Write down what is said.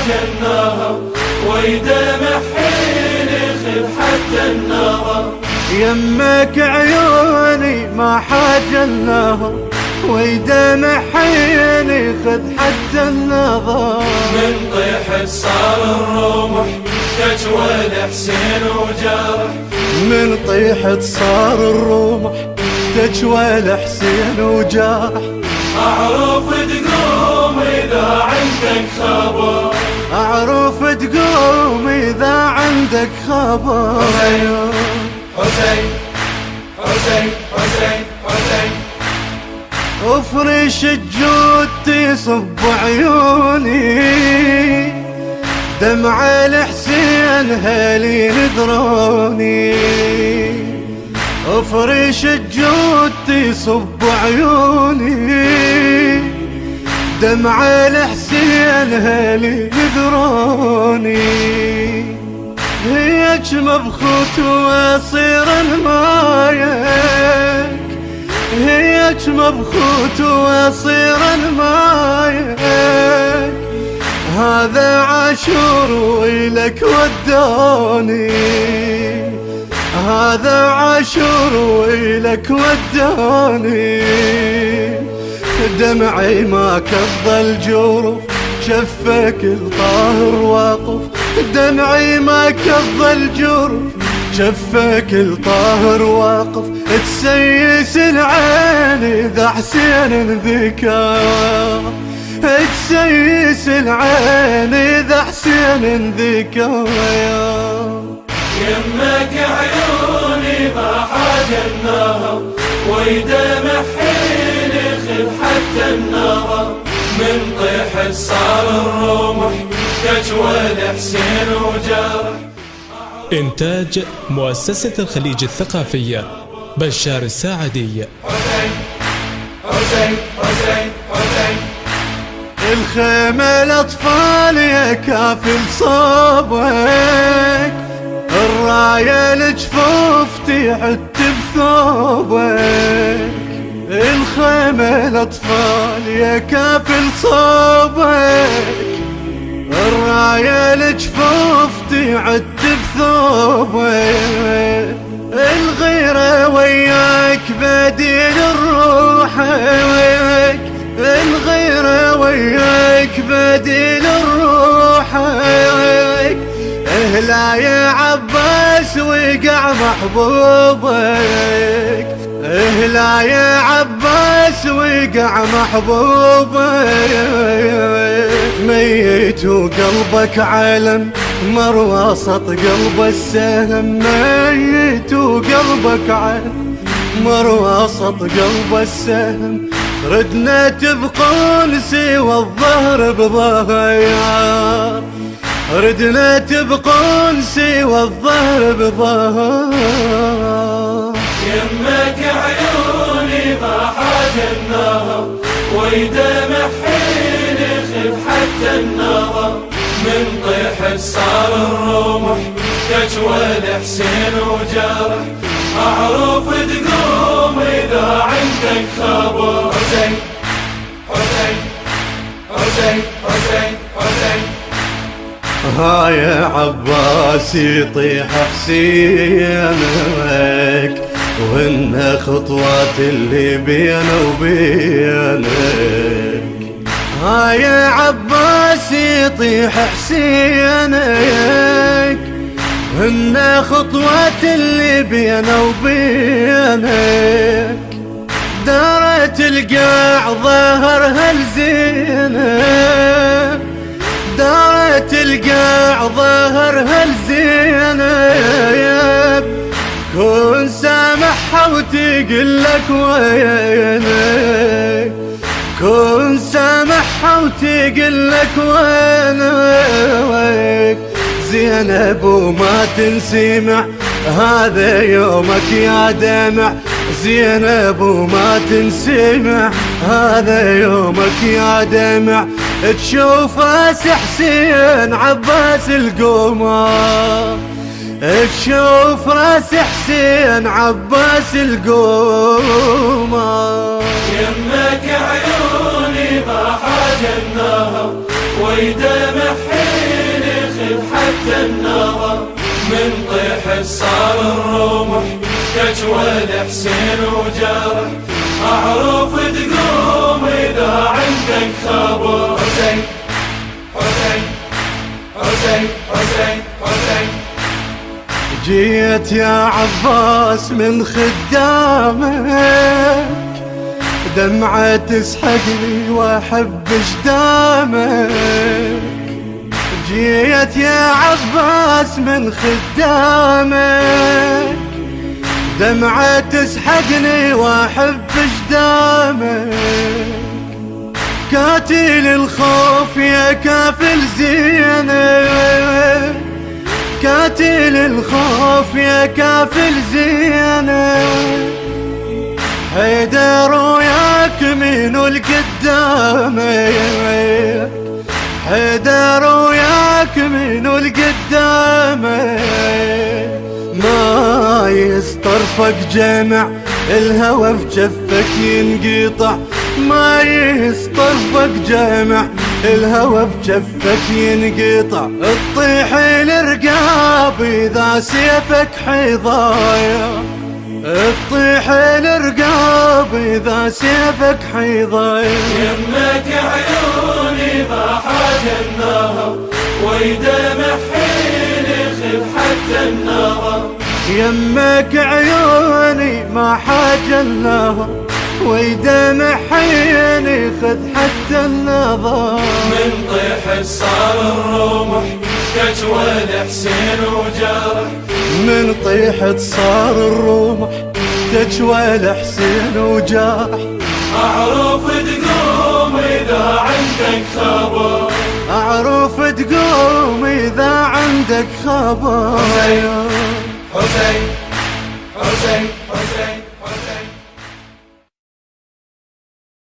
حاج النهر ويدمع حين خذ حتى النظر. يمك عيوني ما حاج النهر ويدمع حين خذ حتى النظر. من طيحة صار الرمح تجوى الحسين وجرح. من طيحة صار الرمح تجوى الحسين وجرح. أعرف تقوم إذا عندك خبر. أعرف تقوم إذا عندك خبر. حسين حسين حسين حسين حسين. افرش الجود تصب عيوني دمع الحسين هالي نذروني. افرش الجود تصب عيوني دمع الحسين هالي نذروني. هيك مبخوت واصير المايك. هيك مبخوت واصير المايك. هذا عاشور ويلك ودوني. هذا عاشور ويلك ودوني. دمعي ما كض الجروف شفك الطاهر واقف. دمعي ما كض الجروف شفك الطاهر واقف. تسيس العين إذا حسين ذكى. تسيس العين إذا حسين ذكى. يمك عيوني ما حاج النهر ويدمع حين خذ حتى النظر. من طيحة صار الرمح تجوى الحسين وجرح. إنتاج مؤسسة الخليج الثقافية بشار الساعدي. حسين حسين حسين حسين. الخيمة الأطفال يا كافل صوبك. الراية الجفوف تعد بثوبك. الخيمة الأطفال يا كافل صوبك. الراية الجفوف تعد بثوبك. الغيرة وياك بديل الروح. الغيرة وياك بديل الروح. اهلا يا عباس وقع محبوبك. اهلا يا عباس وقع محبوبك. ميت وقلبك علم مر وسط قلب السهم. ميت وقلبك علم مر وسط قلب السهم. ردنا تبقون سوى الظهر بظهر. ردنا تبقون سوى الظهر بظهر. يمك عيوني ما حاج النهر ويدمع حين خذ حتى النظر. من طيحة صار الرمح تجوى الحسين وجرح. أعرف تقوم إذا عندك خبر. حسين حسين حسين حسين حسين. ها يا عباس يطيح حسينك وهن خطوات اللي بينه وبينك. ها يا عباس يطيح حسينك هن خطوات اللي بينه وبينك. دارت القاع ظهرها الزينب. دارت القاع ظهرها الزينب. كن سامحها وتقول لك وينك. كن سامحها وتقول لك وينك. زينب وما تنسمع هذا يومك يا دمع. زينب وما تنسمع هذا يومك يا دمع. تشوف راس حسين عباس القمر. تشوف راس حسين عباس القمر. يمك عيوني ما حاج النهر ويدمع حين يخف حتى النظر من طيح صار الرمح كجوى حسين وجرح أعرف تقوم إذا عندك خبر حسين حسين حسين حسين حسين جيت يا عباس من خدامك دمعة تسحقني واحب جدامك جيت يا عباس من خدامك دمعة تسحقني واحب جدامك كاتل الخوف يا كافل زينب كاتل الخوف يا كافل زينب حيدر وياك منو القدامك حيدر وياك منو القدامك ما يسترفق جمع الهوى في جفك ينقطع ما يسترفق جمع الهوى في جفك ينقطع تطيح الرقاب إذا سيفك حضايا تطيح الرقاب إذا سيفك حضايا يمك عيوني ما حاجة النهر ويدمع حين يخف حتى النظر يمك عيوني ما حاجة النهر ويدمع حين يخذ حتى النظر من طيح صار الرمح كجوى حسين وجرح من طيحة صار الرمح تجوى حسين وجرح أعرف تقوم إذا عندك خبر أعرف تقوم إذا عندك خبر حسين حسين حسين حسين